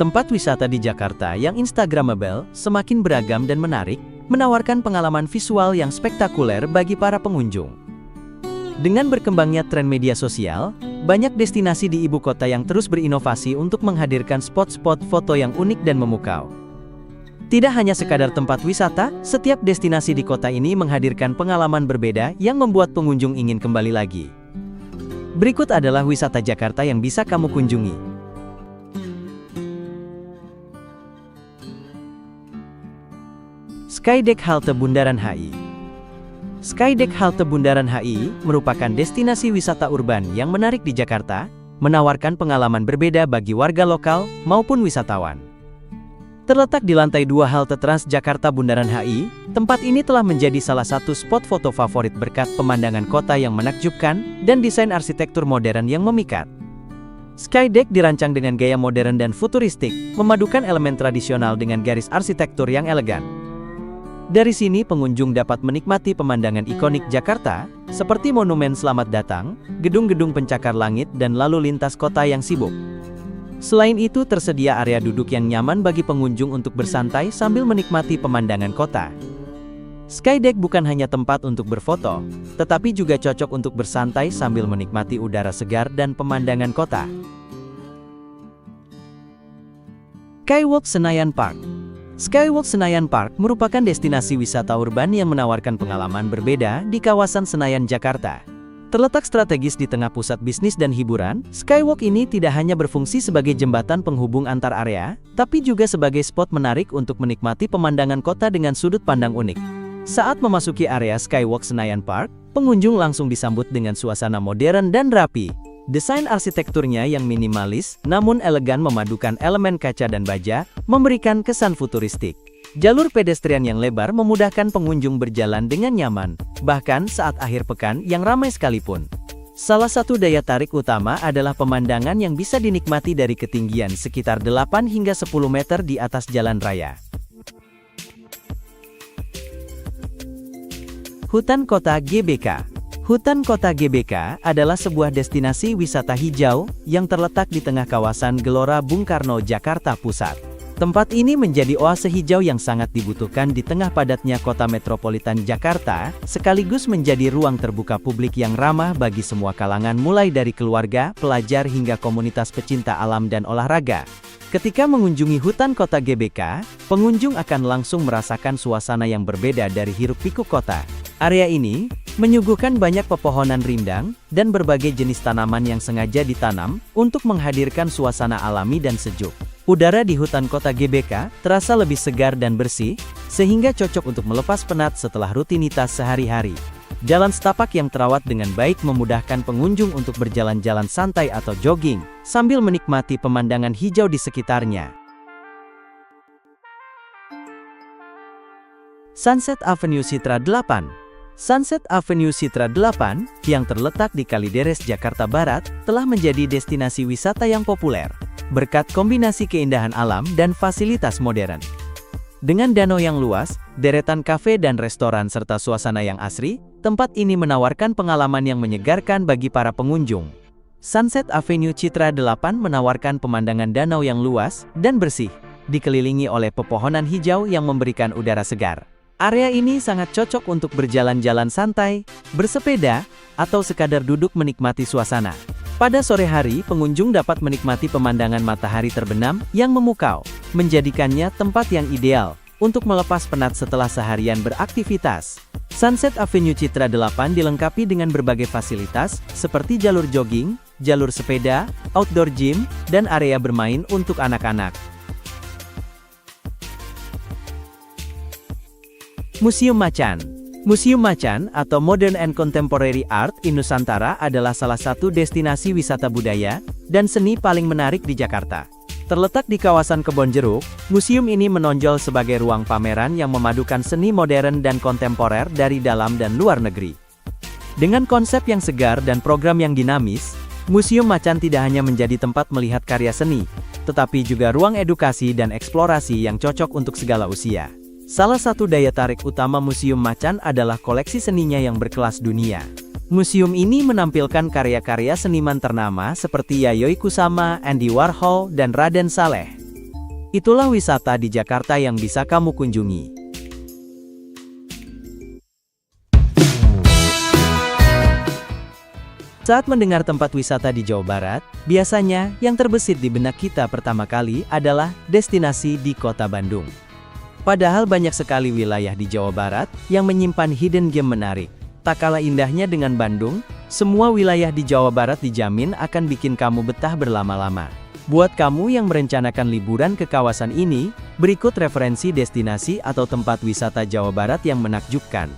Tempat wisata di Jakarta yang instagramable, semakin beragam dan menarik, menawarkan pengalaman visual yang spektakuler bagi para pengunjung. Dengan berkembangnya tren media sosial, banyak destinasi di ibu kota yang terus berinovasi untuk menghadirkan spot-spot foto yang unik dan memukau. Tidak hanya sekadar tempat wisata, setiap destinasi di kota ini menghadirkan pengalaman berbeda yang membuat pengunjung ingin kembali lagi. Berikut adalah wisata Jakarta yang bisa kamu kunjungi. Skydeck Halte Bundaran HI. Skydeck Halte Bundaran HI merupakan destinasi wisata urban yang menarik di Jakarta, menawarkan pengalaman berbeda bagi warga lokal maupun wisatawan. Terletak di lantai 2 halte Transjakarta Bundaran HI, tempat ini telah menjadi salah satu spot foto favorit berkat pemandangan kota yang menakjubkan dan desain arsitektur modern yang memikat. Skydeck dirancang dengan gaya modern dan futuristik, memadukan elemen tradisional dengan garis arsitektur yang elegan. Dari sini pengunjung dapat menikmati pemandangan ikonik Jakarta, seperti Monumen Selamat Datang, gedung-gedung pencakar langit dan lalu lintas kota yang sibuk. Selain itu tersedia area duduk yang nyaman bagi pengunjung untuk bersantai sambil menikmati pemandangan kota. Skydeck bukan hanya tempat untuk berfoto, tetapi juga cocok untuk bersantai sambil menikmati udara segar dan pemandangan kota. Skywalk Senayan Park. Skywalk Senayan Park merupakan destinasi wisata urban yang menawarkan pengalaman berbeda di kawasan Senayan, Jakarta. Terletak strategis di tengah pusat bisnis dan hiburan, Skywalk ini tidak hanya berfungsi sebagai jembatan penghubung antar area, tapi juga sebagai spot menarik untuk menikmati pemandangan kota dengan sudut pandang unik. Saat memasuki area Skywalk Senayan Park, pengunjung langsung disambut dengan suasana modern dan rapi. Desain arsitekturnya yang minimalis, namun elegan memadukan elemen kaca dan baja, memberikan kesan futuristik. Jalur pedestrian yang lebar memudahkan pengunjung berjalan dengan nyaman, bahkan saat akhir pekan yang ramai sekalipun. Salah satu daya tarik utama adalah pemandangan yang bisa dinikmati dari ketinggian sekitar 8 hingga 10 meter di atas jalan raya. Hutan Kota GBK. Hutan Kota GBK adalah sebuah destinasi wisata hijau yang terletak di tengah kawasan Gelora Bung Karno, Jakarta Pusat. Tempat ini menjadi oase hijau yang sangat dibutuhkan di tengah padatnya kota metropolitan Jakarta, sekaligus menjadi ruang terbuka publik yang ramah bagi semua kalangan mulai dari keluarga, pelajar hingga komunitas pecinta alam dan olahraga. Ketika mengunjungi hutan kota GBK, pengunjung akan langsung merasakan suasana yang berbeda dari hiruk-pikuk kota. Area ini menyuguhkan banyak pepohonan rindang dan berbagai jenis tanaman yang sengaja ditanam untuk menghadirkan suasana alami dan sejuk. Udara di hutan kota GBK terasa lebih segar dan bersih, sehingga cocok untuk melepas penat setelah rutinitas sehari-hari. Jalan setapak yang terawat dengan baik memudahkan pengunjung untuk berjalan-jalan santai atau jogging, sambil menikmati pemandangan hijau di sekitarnya. Sunset Avenue Citra 8. Sunset Avenue Citra 8, yang terletak di Kalideres, Jakarta Barat, telah menjadi destinasi wisata yang populer, berkat kombinasi keindahan alam dan fasilitas modern. Dengan danau yang luas, deretan kafe dan restoran serta suasana yang asri, tempat ini menawarkan pengalaman yang menyegarkan bagi para pengunjung. Sunset Avenue Citra 8 menawarkan pemandangan danau yang luas dan bersih, dikelilingi oleh pepohonan hijau yang memberikan udara segar. Area ini sangat cocok untuk berjalan-jalan santai, bersepeda, atau sekadar duduk menikmati suasana. Pada sore hari, pengunjung dapat menikmati pemandangan matahari terbenam yang memukau, menjadikannya tempat yang ideal untuk melepas penat setelah seharian beraktivitas. Sunset Avenue Citra 8 dilengkapi dengan berbagai fasilitas, seperti jalur jogging, jalur sepeda, outdoor gym, dan area bermain untuk anak-anak. Museum Macan. Museum Macan atau Modern and Contemporary Art in Nusantara adalah salah satu destinasi wisata budaya dan seni paling menarik di Jakarta. Terletak di kawasan Kebonjeruk, museum ini menonjol sebagai ruang pameran yang memadukan seni modern dan kontemporer dari dalam dan luar negeri. Dengan konsep yang segar dan program yang dinamis, Museum Macan tidak hanya menjadi tempat melihat karya seni, tetapi juga ruang edukasi dan eksplorasi yang cocok untuk segala usia. Salah satu daya tarik utama Museum Macan adalah koleksi seninya yang berkelas dunia. Museum ini menampilkan karya-karya seniman ternama seperti Yayoi Kusama, Andy Warhol, dan Raden Saleh. Itulah wisata di Jakarta yang bisa kamu kunjungi. Saat mendengar tempat wisata di Jawa Barat, biasanya yang terbesit di benak kita pertama kali adalah destinasi di Kota Bandung. Padahal banyak sekali wilayah di Jawa Barat yang menyimpan hidden gem menarik. Tak kalah indahnya dengan Bandung, semua wilayah di Jawa Barat dijamin akan bikin kamu betah berlama-lama. Buat kamu yang merencanakan liburan ke kawasan ini, berikut referensi destinasi atau tempat wisata Jawa Barat yang menakjubkan.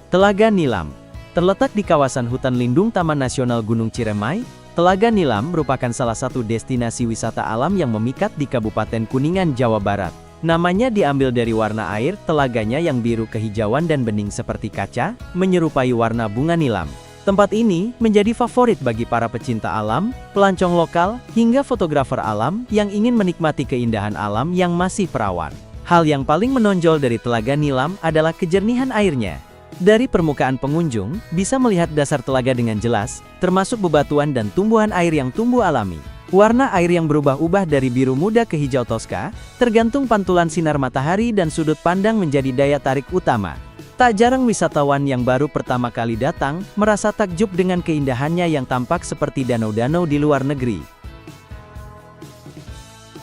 Telaga Nilam. Terletak di kawasan hutan lindung Taman Nasional Gunung Ciremai, Telaga Nilam merupakan salah satu destinasi wisata alam yang memikat di Kabupaten Kuningan, Jawa Barat. Namanya diambil dari warna air telaganya yang biru kehijauan dan bening seperti kaca, menyerupai warna bunga nilam. Tempat ini menjadi favorit bagi para pecinta alam, pelancong lokal, hingga fotografer alam yang ingin menikmati keindahan alam yang masih perawan. Hal yang paling menonjol dari Telaga Nilam adalah kejernihan airnya. Dari permukaan pengunjung, bisa melihat dasar telaga dengan jelas, termasuk bebatuan dan tumbuhan air yang tumbuh alami. Warna air yang berubah-ubah dari biru muda ke hijau toska, tergantung pantulan sinar matahari dan sudut pandang menjadi daya tarik utama. Tak jarang wisatawan yang baru pertama kali datang, merasa takjub dengan keindahannya yang tampak seperti danau-danau di luar negeri.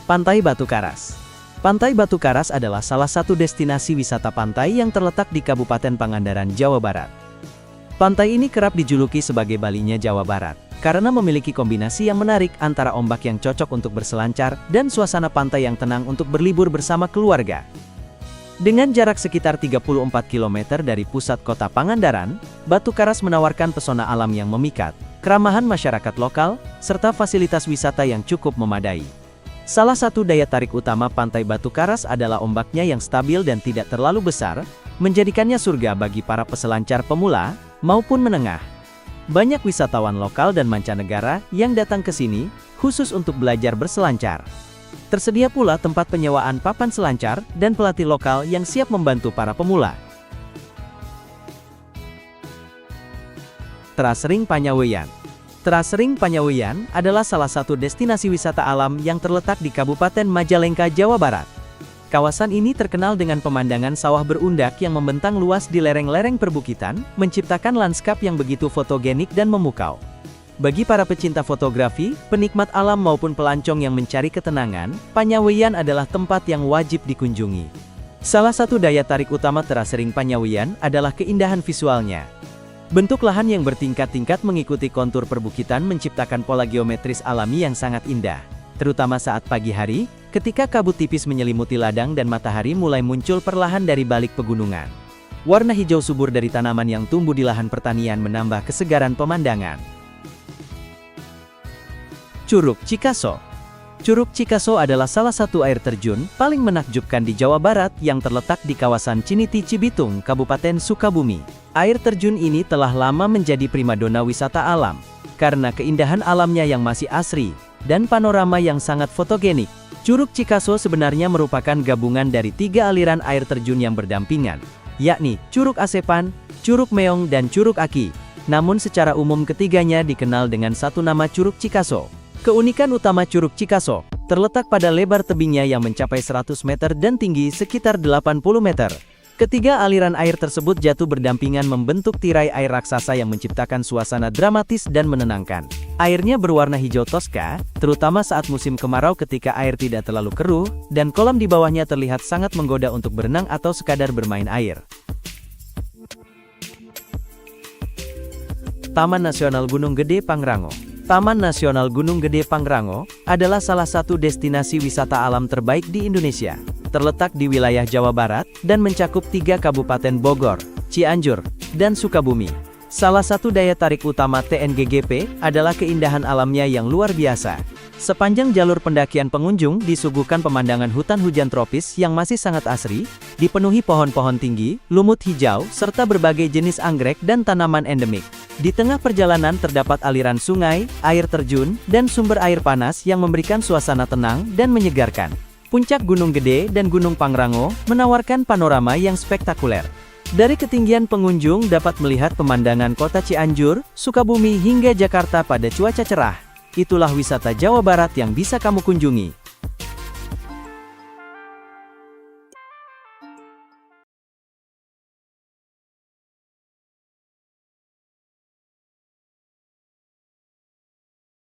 Pantai Batu Karas. Pantai Batu Karas adalah salah satu destinasi wisata pantai yang terletak di Kabupaten Pangandaran, Jawa Barat. Pantai ini kerap dijuluki sebagai Balinya Jawa Barat, karena memiliki kombinasi yang menarik antara ombak yang cocok untuk berselancar dan suasana pantai yang tenang untuk berlibur bersama keluarga. Dengan jarak sekitar 34 km dari pusat kota Pangandaran, Batu Karas menawarkan pesona alam yang memikat, keramahan masyarakat lokal, serta fasilitas wisata yang cukup memadai. Salah satu daya tarik utama Pantai Batu Karas adalah ombaknya yang stabil dan tidak terlalu besar, menjadikannya surga bagi para peselancar pemula maupun menengah. Banyak wisatawan lokal dan mancanegara yang datang ke sini khusus untuk belajar berselancar. Tersedia pula tempat penyewaan papan selancar dan pelatih lokal yang siap membantu para pemula. Terasering Panyaweyan. Terasering Panyaweyan adalah salah satu destinasi wisata alam yang terletak di Kabupaten Majalengka, Jawa Barat. Kawasan ini terkenal dengan pemandangan sawah berundak yang membentang luas di lereng-lereng perbukitan, menciptakan lanskap yang begitu fotogenik dan memukau. Bagi para pecinta fotografi, penikmat alam maupun pelancong yang mencari ketenangan, Panyaweyan adalah tempat yang wajib dikunjungi. Salah satu daya tarik utama Terasering Panyaweyan adalah keindahan visualnya. Bentuk lahan yang bertingkat-tingkat mengikuti kontur perbukitan menciptakan pola geometris alami yang sangat indah, terutama saat pagi hari, ketika kabut tipis menyelimuti ladang dan matahari mulai muncul perlahan dari balik pegunungan. Warna hijau subur dari tanaman yang tumbuh di lahan pertanian menambah kesegaran pemandangan. Curug Cikaso. Curug Cikaso adalah salah satu air terjun paling menakjubkan di Jawa Barat yang terletak di kawasan Ciniti Cibitung, Kabupaten Sukabumi. Air terjun ini telah lama menjadi primadona wisata alam, karena keindahan alamnya yang masih asri, dan panorama yang sangat fotogenik. Curug Cikaso sebenarnya merupakan gabungan dari 3 aliran air terjun yang berdampingan, yakni Curug Asepan, Curug Meong dan Curug Aki. Namun secara umum ketiganya dikenal dengan satu nama Curug Cikaso. Keunikan utama Curug Cikaso terletak pada lebar tebingnya yang mencapai 100 meter dan tinggi sekitar 80 meter. Ketiga aliran air tersebut jatuh berdampingan membentuk tirai air raksasa yang menciptakan suasana dramatis dan menenangkan. Airnya berwarna hijau toska, terutama saat musim kemarau ketika air tidak terlalu keruh, dan kolam di bawahnya terlihat sangat menggoda untuk berenang atau sekadar bermain air. Taman Nasional Gunung Gede Pangrango. Taman Nasional Gunung Gede Pangrango adalah salah satu destinasi wisata alam terbaik di Indonesia. Terletak di wilayah Jawa Barat, dan mencakup 3 kabupaten Bogor, Cianjur, dan Sukabumi. Salah satu daya tarik utama TNGGP adalah keindahan alamnya yang luar biasa. Sepanjang jalur pendakian pengunjung disuguhkan pemandangan hutan hujan tropis yang masih sangat asri, dipenuhi pohon-pohon tinggi, lumut hijau, serta berbagai jenis anggrek dan tanaman endemik. Di tengah perjalanan terdapat aliran sungai, air terjun, dan sumber air panas yang memberikan suasana tenang dan menyegarkan. Puncak Gunung Gede dan Gunung Pangrango menawarkan panorama yang spektakuler. Dari ketinggian pengunjung dapat melihat pemandangan kota Cianjur, Sukabumi hingga Jakarta pada cuaca cerah. itulah wisata Jawa Barat yang bisa kamu kunjungi.